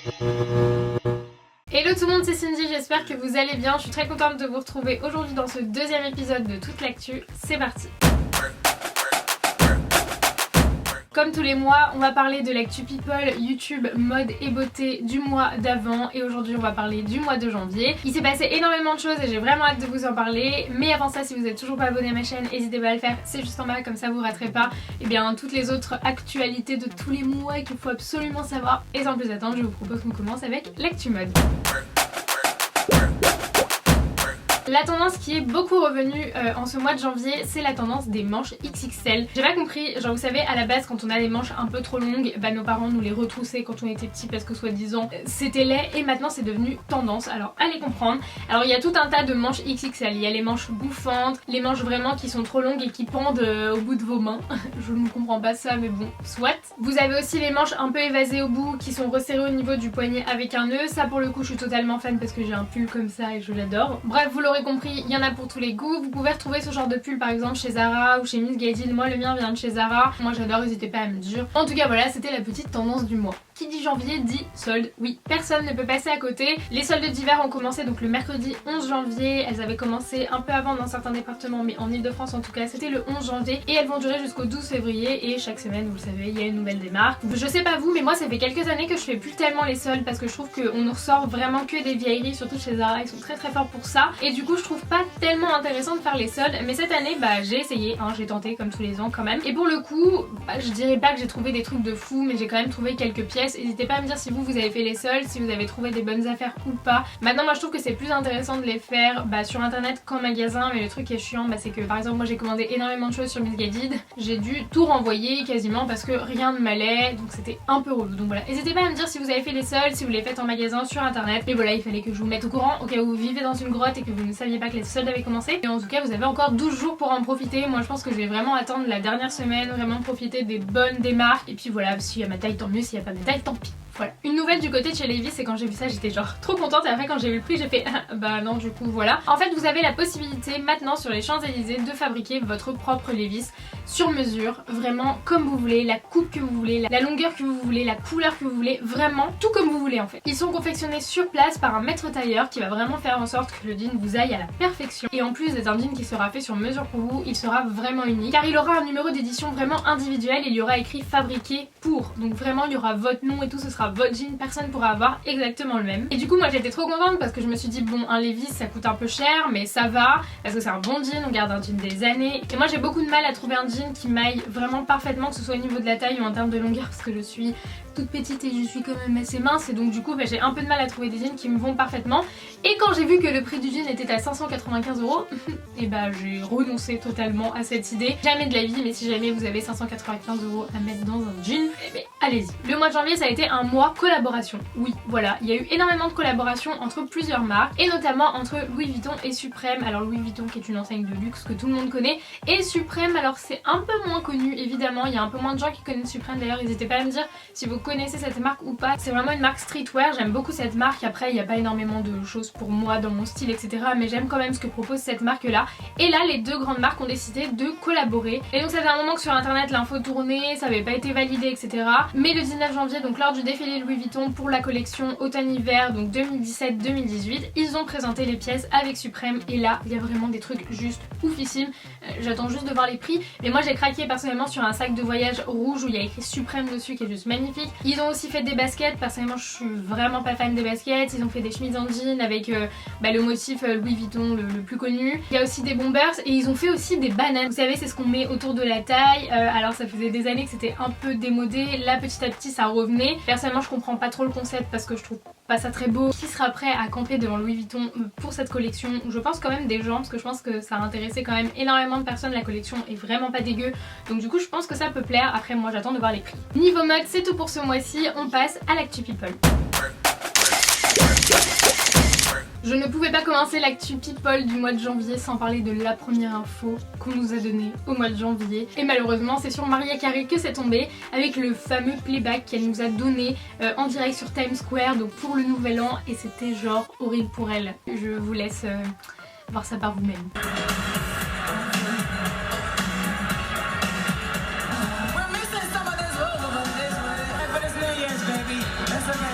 Hello tout le monde, c'est Cindy, j'espère que vous allez bien. Je suis très contente de vous retrouver aujourd'hui dans ce deuxième épisode de Toute l'actu. C'est parti. Comme tous les mois, on va parler de l'actu people, YouTube, mode et beauté du mois d'avant et aujourd'hui on va parler du mois de janvier. Il s'est passé énormément de choses et j'ai vraiment hâte de vous en parler, mais avant ça, si vous n'êtes toujours pas abonné à ma chaîne, n'hésitez pas à le faire, c'est juste en bas, comme ça vous raterez pas toutes les autres actualités de tous les mois qu'il faut absolument savoir. Et sans plus attendre, je vous propose qu'on commence avec l'actu mode. La tendance qui est beaucoup revenue en ce mois de janvier, c'est la tendance des manches XXL. J'ai pas compris, genre vous savez à la base quand on a des manches un peu trop longues, nos parents nous les retroussaient quand on était petits parce que soi-disant c'était laid et maintenant c'est devenu tendance. Alors allez comprendre. Alors il y a tout un tas de manches XXL, il y a les manches bouffantes, les manches vraiment qui sont trop longues et qui pendent au bout de vos mains. Je ne comprends pas ça mais bon, soit. Vous avez aussi les manches un peu évasées au bout qui sont resserrées au niveau du poignet avec un nœud. Ça pour le coup je suis totalement fan parce que j'ai un pull comme ça et je l'adore. Bref, vous l'aurez compris, il y en a pour tous les goûts. Vous pouvez retrouver ce genre de pull par exemple chez Zara ou chez Miss Guided. Moi le mien vient de chez Zara, moi j'adore, n'hésitez pas à me dire. En tout cas voilà, c'était la petite tendance du mois. Qui dit janvier dit solde, oui, personne ne peut passer à côté. Les soldes d'hiver ont commencé donc le mercredi 11 janvier, elles avaient commencé un peu avant dans certains départements mais en Ile-de-France en tout cas c'était le 11 janvier et elles vont durer jusqu'au 12 février et chaque semaine vous le savez il y a une nouvelle démarque. Je sais pas vous mais moi ça fait quelques années que je fais plus tellement les soldes parce que je trouve qu'on nous ressort vraiment que des vieilleries, surtout chez Zara, ils sont très forts pour ça et du coup je trouve pas tellement intéressant de faire les soldes, mais cette année j'ai essayé, j'ai tenté comme tous les ans quand même et pour le coup je dirais pas que j'ai trouvé des trucs de fou mais j'ai quand même trouvé quelques pièces. N'hésitez pas à me dire si vous avez fait les soldes, si vous avez trouvé des bonnes affaires ou pas. Maintenant moi je trouve que c'est plus intéressant de les faire sur internet qu'en magasin, mais le truc qui est chiant c'est que par exemple moi j'ai commandé énormément de choses sur Miss Guided, j'ai dû tout renvoyer quasiment parce que rien ne m'allait, donc c'était un peu relou. Donc voilà, n'hésitez pas à me dire si vous avez fait les soldes, si vous les faites en magasin, sur internet. Mais voilà, il fallait que je vous mette au courant au cas où vous vivez dans une grotte et que vous ne saviez pas que les soldes avaient commencé. Et en tout cas vous avez encore 12 jours pour en profiter. Moi je pense que je vais vraiment attendre la dernière semaine, vraiment profiter des bonnes des marques. Et puis voilà, s'il y a ma taille tant mieux, s'il n'y a pas ma taille tant pis. Voilà. Une nouvelle du côté de chez Levi's, c'est quand j'ai vu ça j'étais genre trop contente et après quand j'ai vu le prix j'ai fait bah non du coup voilà. En fait vous avez la possibilité maintenant sur les Champs-Élysées de fabriquer votre propre Levi's sur mesure, vraiment comme vous voulez, la coupe que vous voulez, la longueur que vous voulez, la couleur que vous voulez, vraiment tout comme vous voulez en fait. Ils sont confectionnés sur place par un maître tailleur qui va vraiment faire en sorte que le jean vous aille à la perfection et en plus d'être un jean qui sera fait sur mesure pour vous, il sera vraiment unique car il aura un numéro d'édition vraiment individuel et il y aura écrit fabriqué pour, donc vraiment il y aura votre nom et tout, ce sera votre jean, personne pourra avoir exactement le même. Et du coup moi j'étais trop contente parce que je me suis dit bon un Levi's ça coûte un peu cher mais ça va parce que c'est un bon jean, on garde un jean des années et moi j'ai beaucoup de mal à trouver un jean qui m'aille vraiment parfaitement, que ce soit au niveau de la taille ou en termes de longueur parce que je suis toute petite et je suis quand même assez mince et donc du coup j'ai un peu de mal à trouver des jeans qui me vont parfaitement. Et quand j'ai vu que le prix du jean était à 595 € et j'ai renoncé totalement à cette idée. Jamais de la vie, mais si jamais vous avez 595 € à mettre dans un jean, allez-y. Le mois de janvier ça a été un mois collaboration. Oui voilà, il y a eu énormément de collaborations entre plusieurs marques et notamment entre Louis Vuitton et Suprême. Alors Louis Vuitton qui est une enseigne de luxe que tout le monde connaît et Suprême alors c'est un peu moins connu évidemment, il y a un peu moins de gens qui connaissent Suprême d'ailleurs, n'hésitez pas à me dire si vous connaissez cette marque ou pas. C'est vraiment une marque streetwear, j'aime beaucoup cette marque, après il n'y a pas énormément de choses pour moi dans mon style etc mais j'aime quand même ce que propose cette marque là et là les deux grandes marques ont décidé de collaborer et donc ça fait un moment que sur internet l'info tournait, ça avait pas été validé etc mais le 19 janvier donc lors du défilé Louis Vuitton pour la collection automne-hiver donc 2017-2018 ils ont présenté les pièces avec Suprême et là il y a vraiment des trucs juste oufissimes. J'attends juste de voir les prix mais moi j'ai craqué personnellement sur un sac de voyage rouge où il y a écrit Suprême dessus qui est juste magnifique. Ils ont aussi fait des baskets, personnellement je suis vraiment pas fan des baskets, ils ont fait des chemises en jean avec le motif Louis Vuitton le plus connu. Il y a aussi des bombers et ils ont fait aussi des bananes, vous savez c'est ce qu'on met autour de la taille, alors ça faisait des années que c'était un peu démodé, là petit à petit ça revenait. Personnellement je comprends pas trop le concept parce que je trouve pas ça très beau. Qui sera prêt à camper devant Louis Vuitton pour cette collection? Je pense quand même des gens parce que je pense que ça a intéressé quand même énormément de personnes, la collection est vraiment pas dégueu donc du coup je pense que ça peut plaire, après moi j'attends de voir les prix. Niveau mode c'est tout pour ce mois-ci, on passe à l'actu people. Je ne pouvais pas commencer l'actu people du mois de janvier sans parler de la première info qu'on nous a donnée au mois de janvier. Et malheureusement c'est sur Mariah Carey que c'est tombé avec le fameux playback qu'elle nous a donné en direct sur Times Square donc pour le nouvel an et c'était genre horrible pour elle. Je vous laisse voir ça par vous-même.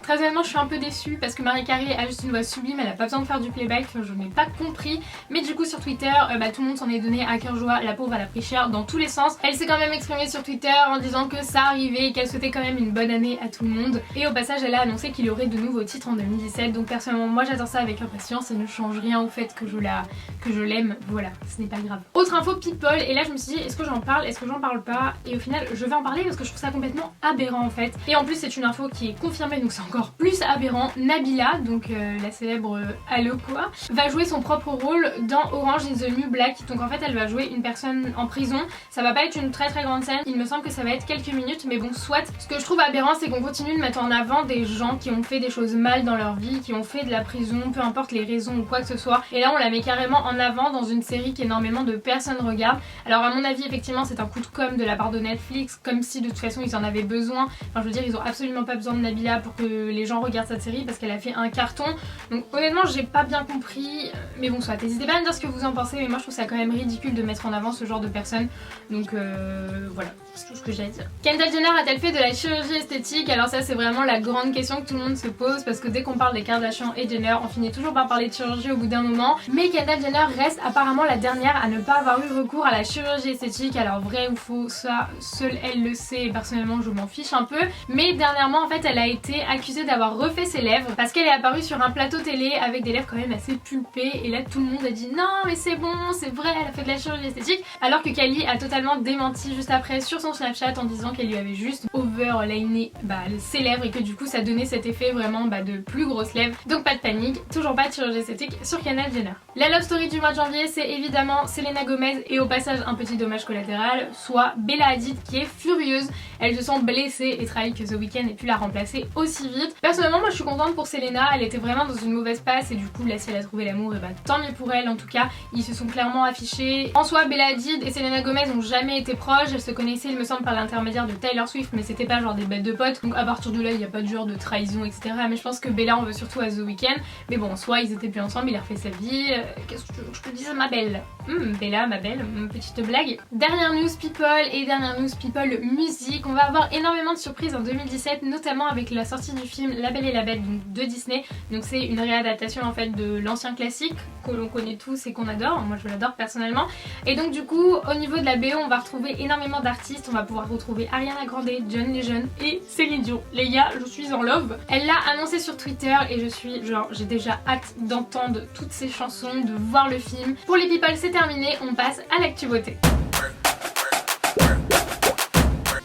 Très honnêtement je suis un peu déçue parce que Marie Carré a juste une voix sublime, elle a pas besoin de faire du playback, je n'ai pas compris. Mais du coup sur Twitter, tout le monde s'en est donné à cœur joie, la pauvre elle a pris cher dans tous les sens. Elle s'est quand même exprimée sur Twitter en disant que ça arrivait et qu'elle souhaitait quand même une bonne année à tout le monde. Et au passage elle a annoncé qu'il y aurait de nouveaux titres en 2017, donc personnellement moi j'attends ça avec impatience, ça ne change rien au fait que je l'aime, voilà, ce n'est pas grave. Autre info people, et là je me suis dit est-ce que j'en parle, est-ce que j'en parle pas, et au final je vais en parler parce que je trouve ça complètement aberrant en fait. Et en plus c'est une info qui est confirmée donc c'est encore plus aberrant. Nabila, donc la célèbre Allo quoi, va jouer son propre rôle dans Orange is the New Black, donc en fait elle va jouer une personne en prison. Ça va pas être une très grande scène, il me semble que ça va être quelques minutes, mais bon soit. Ce que je trouve aberrant c'est qu'on continue de mettre en avant des gens qui ont fait des choses mal dans leur vie, qui ont fait de la prison, peu importe les raisons ou quoi que ce soit, et là on la met carrément en avant dans une série qu'énormément de personnes regardent. Alors à mon avis effectivement c'est un coup de com' de la part de Netflix, comme si de toute façon ils en avaient besoin. Enfin je veux dire ils ont absolument pas besoin de Nabila pour que les gens regardent cette série parce qu'elle a fait un carton. Donc honnêtement j'ai pas bien compris, mais bon soit. N'hésitez pas à me dire ce que vous en pensez, mais moi je trouve ça quand même ridicule de mettre en avant ce genre de personnes. Donc voilà, c'est tout ce que j'ai à dire. Kendall Jenner a-t-elle fait de la chirurgie esthétique? Alors ça c'est vraiment la grande question que tout le monde se pose parce que dès qu'on parle des Kardashian et Jenner on finit toujours par parler de chirurgie au bout d'un moment. Mais Kendall Jenner reste apparemment la dernière à ne pas avoir eu recours à la chirurgie esthétique. Alors vrai ou faux, ça seule elle le sait et personnellement je m'en fiche un peu. Mais dernièrement en fait elle a été accusée d'avoir refait ses lèvres parce qu'elle est apparue sur un plateau télé avec des lèvres quand même assez pulpées, et là tout le monde a dit non mais c'est bon, c'est vrai, elle a fait de la chirurgie esthétique, alors que Kylie a totalement démenti juste après sur son Snapchat en disant qu'elle lui avait juste overliné ses lèvres et que du coup ça donnait cet effet vraiment de plus grosses lèvres. Donc pas de panique, toujours pas de chirurgie esthétique sur Kendall Jenner. La love story du mois de janvier c'est évidemment Selena Gomez, et au passage un petit dommage collatéral, soit Bella Hadid qui est furieuse. Elle se sent blessée et trahie que The Weeknd ait pu la remplacer aussi vite. Personnellement moi je suis contente pour Selena, elle était vraiment dans une mauvaise passe et du coup là si elle a trouvé l'amour et tant mieux pour elle. En tout cas ils se sont clairement affichés. En soi Bella Hadid et Selena Gomez n'ont jamais été proches, elles se connaissaient il me semble par l'intermédiaire de Taylor Swift, mais c'était pas genre des bêtes de potes, donc à partir de là il n'y a pas de genre de trahison etc. Mais je pense que Bella on veut surtout à The Weeknd, mais bon soit ils étaient plus ensemble, il a refait sa vie, qu'est-ce que tu veux que je te dise ma belle? Bella ma belle, petite blague. Dernière news people et dernière news people musique, on va avoir énormément de surprises en 2017, notamment avec la sortie du film La Belle et la Bête donc de Disney. Donc c'est une réadaptation en fait de l'ancien classique que l'on connaît tous et qu'on adore, moi je l'adore personnellement. Et donc du coup au niveau de la BO on va retrouver énormément d'artistes, on va pouvoir retrouver Ariana Grande, John Legend et Céline Dion. Les gars je suis en love. Elle l'a annoncé sur Twitter et je suis genre j'ai déjà hâte d'entendre toutes ces chansons, de voir le film. Pour les people c'est terminé, on passe à l'actu beauté.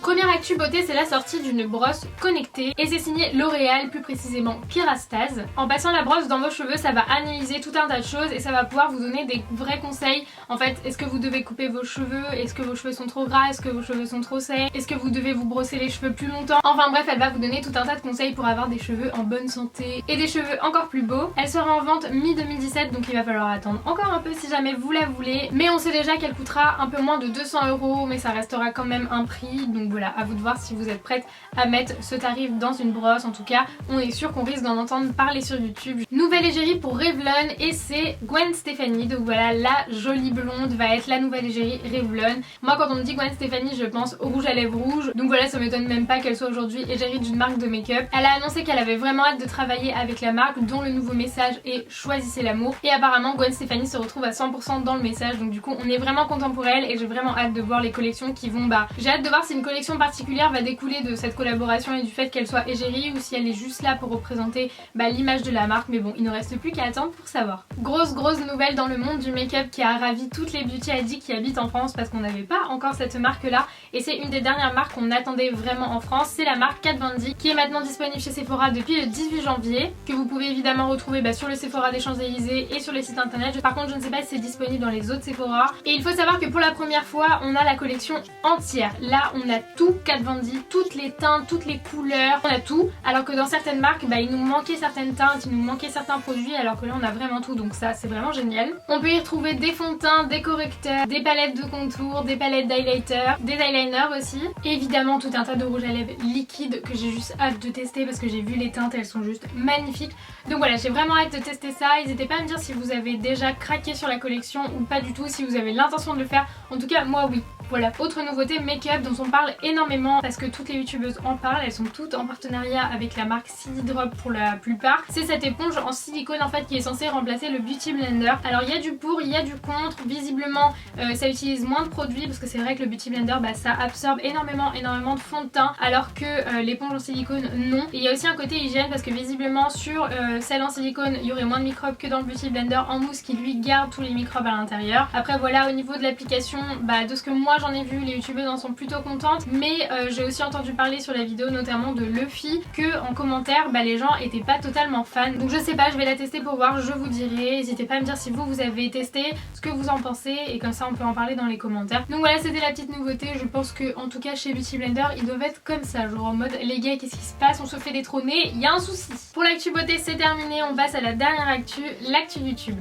Première actu beauté, c'est la sortie d'une brosse connectée et c'est signé L'Oréal, plus précisément Kerastase. En passant la brosse dans vos cheveux, ça va analyser tout un tas de choses et ça va pouvoir vous donner des vrais conseils. En fait, est-ce que vous devez couper vos cheveux? Est-ce que vos cheveux sont trop gras? Est-ce que vos cheveux sont trop secs? Est-ce que vous devez vous brosser les cheveux plus longtemps? Enfin bref, elle va vous donner tout un tas de conseils pour avoir des cheveux en bonne santé et des cheveux encore plus beaux. Elle sera en vente mi-2017, donc il va falloir attendre encore un peu si jamais vous la voulez. Mais on sait déjà qu'elle coûtera un peu moins de 200 €, mais ça restera quand même un prix. Donc voilà, à vous de voir si vous êtes prête à mettre ce tarif dans une brosse. En tout cas, on est sûr qu'on risque d'en entendre parler sur YouTube. Nouvelle égérie pour Revlon et c'est Gwen Stefani. Donc voilà, la jolie blonde va être la nouvelle égérie Revlon. Moi quand on me dit Gwen Stefani, je pense au rouge à lèvres rouge. Donc voilà, ça m'étonne même pas qu'elle soit aujourd'hui égérie d'une marque de make-up. Elle a annoncé qu'elle avait vraiment hâte de travailler avec la marque, dont le nouveau message est choisissez l'amour. Et apparemment Gwen Stefani se retrouve à 100% dans le message. Donc du coup on est vraiment content pour elle et j'ai vraiment hâte de voir les collections qui vont j'ai hâte de voir si une collection particulière va découler de cette collaboration et du fait qu'elle soit égérie ou si elle est juste là pour représenter l'image de la marque. Mais bon, il ne reste plus qu'à attendre pour savoir. Grosse nouvelle dans le monde du make-up qui a ravi toutes les beauty addicts qui habitent en France parce qu'on n'avait pas encore cette marque là et c'est une des dernières marques qu'on attendait vraiment en France. C'est la marque Kat Von D qui est maintenant disponible chez Sephora depuis le 18 janvier, que vous pouvez évidemment retrouver sur le Sephora des Champs-Élysées et sur les sites internet. Par contre je ne sais pas si c'est disponible dans les autres Sephora. Et il faut savoir que pour la première fois on a la collection entière. Là on a tout Kat Von D, toutes les teintes, toutes les couleurs, on a tout. Alors que dans certaines marques il nous manquait certaines teintes, il nous manquait certains produits, alors que là on a vraiment tout, donc ça c'est vraiment génial. On peut y retrouver des fonds de teint, des correcteurs, des palettes de contour, des palettes d'highlighter, des eyeliners aussi. Et évidemment tout un tas de rouges à lèvres liquides que j'ai juste hâte de tester parce que j'ai vu les teintes, elles sont juste magnifiques. Donc voilà, j'ai vraiment hâte de tester ça. N'hésitez pas à me dire si vous avez déjà craqué sur la collection ou pas du tout, si vous avez l'intention de le faire. En tout cas moi oui. Voilà, autre nouveauté make-up dont on parle énormément énormément parce que toutes les youtubeuses en parlent, elles sont toutes en partenariat avec la marque CD Drop pour la plupart. C'est cette éponge en silicone en fait qui est censée remplacer le Beauty Blender. Alors il y a du pour, il y a du contre, visiblement ça utilise moins de produits parce que c'est vrai que le Beauty Blender ça absorbe énormément de fond de teint alors que l'éponge en silicone non. Et il y a aussi un côté hygiène parce que visiblement sur celle en silicone il y aurait moins de microbes que dans le Beauty Blender en mousse qui lui garde tous les microbes à l'intérieur. Après voilà, au niveau de l'application, de ce que moi j'en ai vu, les youtubeuses en sont plutôt contentes, mais j'ai aussi entendu parler sur la vidéo notamment de Luffy que en commentaire les gens étaient pas totalement fans. Donc je sais pas, je vais la tester pour voir, je vous dirai. N'hésitez pas à me dire si vous avez testé, ce que vous en pensez et comme ça on peut en parler dans les commentaires. Donc voilà, c'était la petite nouveauté. Je pense que en tout cas chez Beauty Blender ils doivent être comme ça, genre en mode les gars qu'est-ce qui se passe, on se fait détrôner, il y a un souci. Pour l'actu beauté c'est terminé, on passe à la dernière actu, l'actu YouTube.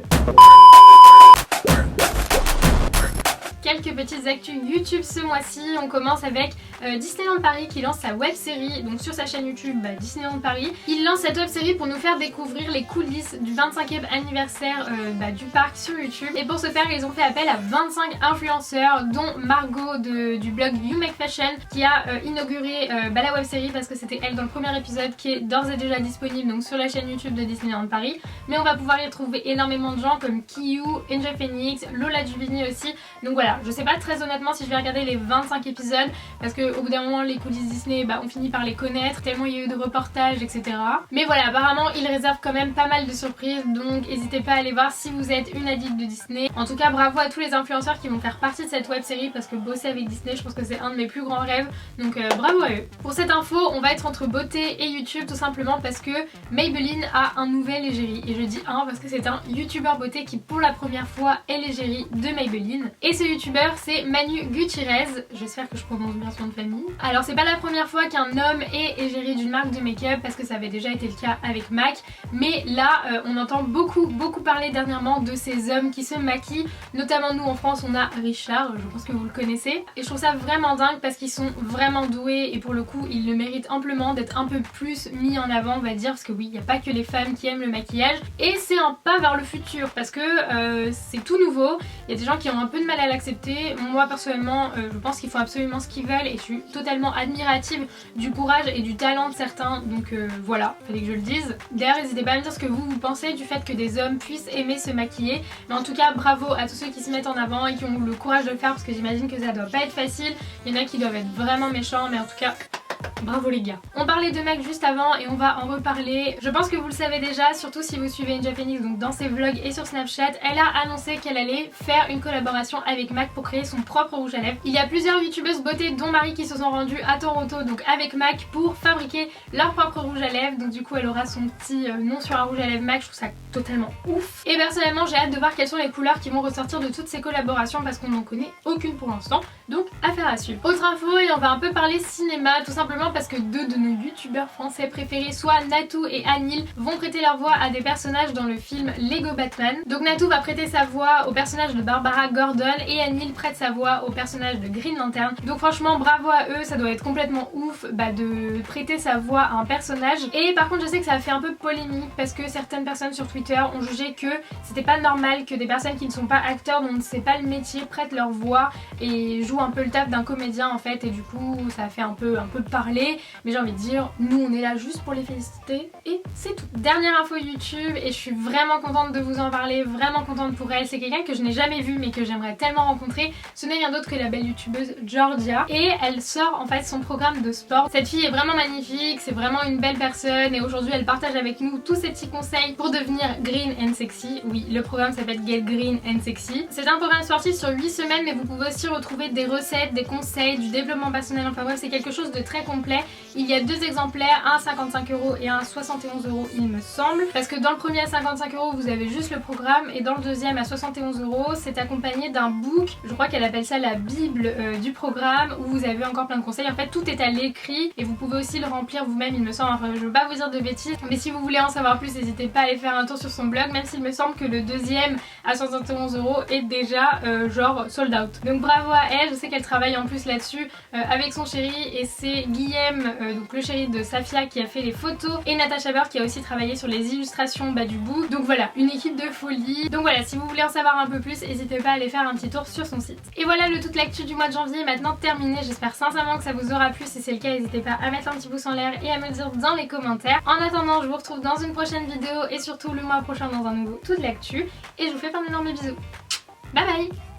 Quelques petites actus YouTube ce mois-ci. On commence avec Disneyland Paris qui lance sa web série, donc sur sa chaîne YouTube Disneyland Paris. Il lance cette web série pour nous faire découvrir les coulisses du 25e anniversaire du parc sur YouTube. Et pour ce faire, ils ont fait appel à 25 influenceurs, dont Margot du blog You Make Fashion qui a inauguré la web série parce que c'était elle dans le premier épisode qui est d'ores et déjà disponible donc sur la chaîne YouTube de Disneyland Paris. Mais on va pouvoir y retrouver énormément de gens comme Kiyu, Angel Phoenix, Lola Dubini aussi. Donc voilà, je sais pas très honnêtement si je vais regarder les 25 épisodes parce qu'au bout d'un moment les coulisses Disney on finit par les connaître tellement il y a eu de reportages etc. Mais voilà, apparemment ils réservent quand même pas mal de surprises, donc n'hésitez pas à aller voir si vous êtes une addict de Disney. En tout cas bravo à tous les influenceurs qui vont faire partie de cette web série parce que bosser avec Disney je pense que c'est un de mes plus grands rêves, donc bravo à eux. Pour cette info on va être entre beauté et YouTube tout simplement parce que Maybelline a un nouvel égérie, et je dis un parce que c'est un youtubeur beauté qui pour la première fois est l'égérie de Maybelline, et ce youtubeur c'est Manu Gutierrez, j'espère que je prononce bien son nom de famille. Alors c'est pas la première fois qu'un homme est égérie d'une marque de make-up parce que ça avait déjà été le cas avec MAC, mais là on entend beaucoup parler dernièrement de ces hommes qui se maquillent, notamment nous en France on a Richard, je pense que vous le connaissez, et je trouve ça vraiment dingue parce qu'ils sont vraiment doués et pour le coup ils le méritent amplement d'être un peu plus mis en avant on va dire, parce que oui il n'y a pas que les femmes qui aiment le maquillage et c'est un pas vers le futur parce que c'est tout nouveau, il y a des gens qui ont un peu de mal à l'accepter. Moi personnellement je pense qu'ils font absolument ce qu'ils veulent et je suis totalement admirative du courage et du talent de certains, donc voilà, fallait que je le dise. D'ailleurs n'hésitez pas à me dire ce que vous pensez du fait que des hommes puissent aimer se maquiller, mais en tout cas bravo à tous ceux qui se mettent en avant et qui ont le courage de le faire parce que j'imagine que ça doit pas être facile, il y en a qui doivent être vraiment méchants, mais en tout cas bravo les gars. On parlait de MAC juste avant et on va en reparler. Je pense que vous le savez déjà, surtout si vous suivez Angel Phoenix donc dans ses vlogs et sur Snapchat. Elle a annoncé qu'elle allait faire une collaboration avec MAC pour créer son propre rouge à lèvres. Il y a plusieurs youtubeuses beauté dont Marie qui se sont rendues à Toronto donc avec MAC pour fabriquer leur propre rouge à lèvres. Donc du coup elle aura son petit nom sur un rouge à lèvres MAC, je trouve ça totalement ouf. Et personnellement j'ai hâte de voir quelles sont les couleurs qui vont ressortir de toutes ces collaborations parce qu'on n'en connaît aucune pour l'instant. Donc affaire à suivre. Autre info, et on va un peu parler cinéma tout simplement parce que deux de nos youtubeurs français préférés, soit Natou et Anil, vont prêter leur voix à des personnages dans le film Lego Batman. Donc Natou va prêter sa voix au personnage de Barbara Gordon et Anil prête sa voix au personnage de Green Lantern. Donc franchement bravo à eux, ça doit être complètement ouf de prêter sa voix à un personnage. Et par contre je sais que ça a fait un peu polémique parce que certaines personnes sur Twitter ont jugé que c'était pas normal que des personnes qui ne sont pas acteurs, dont on ne sait pas le métier, prêtent leur voix et jouent un peu le taf d'un comédien en fait, et du coup ça a fait un peu parler. Mais j'ai envie de dire, nous on est là juste pour les féliciter et c'est tout. Dernière info YouTube, et je suis vraiment contente de vous en parler, vraiment contente pour elle. C'est quelqu'un que je n'ai jamais vu mais que j'aimerais tellement rencontrer. Ce n'est rien d'autre que la belle youtubeuse Georgia, et elle sort en fait son programme de sport. Cette fille est vraiment magnifique, c'est vraiment une belle personne, et aujourd'hui elle partage avec nous tous ses petits conseils pour devenir green and sexy. Oui, le programme s'appelle Get Green and Sexy. C'est un programme sportif sur 8 semaines, mais vous pouvez aussi retrouver des recettes, des conseils, du développement personnel, enfin bref c'est quelque chose de très complet. Il y a deux exemplaires, un à 55 € et un à 71 € il me semble, parce que dans le premier à 55 € vous avez juste le programme, et dans le deuxième à 71 € c'est accompagné d'un book, je crois qu'elle appelle ça la bible du programme, où vous avez encore plein de conseils. En fait tout est à l'écrit et vous pouvez aussi le remplir vous-même il me semble, enfin je veux pas vous dire de bêtises, mais si vous voulez en savoir plus n'hésitez pas à aller faire un tour sur son blog, même s'il me semble que le deuxième à 71 € est déjà genre sold out. Donc bravo à elle, je sais qu'elle travaille en plus là-dessus avec son chéri, et c'est Guillaume, donc le chéri de Safia qui a fait les photos, et Natacha Beurre qui a aussi travaillé sur les illustrations du book. Donc voilà, une équipe de folie. Donc voilà, si vous voulez en savoir un peu plus, n'hésitez pas à aller faire un petit tour sur son site. Et voilà, le toute l'actu du mois de janvier est maintenant terminé. J'espère sincèrement que ça vous aura plu. Si c'est le cas, n'hésitez pas à mettre un petit pouce en l'air et à me le dire dans les commentaires. En attendant, je vous retrouve dans une prochaine vidéo et surtout le mois prochain dans un nouveau toute l'actu. Et je vous fais plein d'énormes bisous. Bye bye.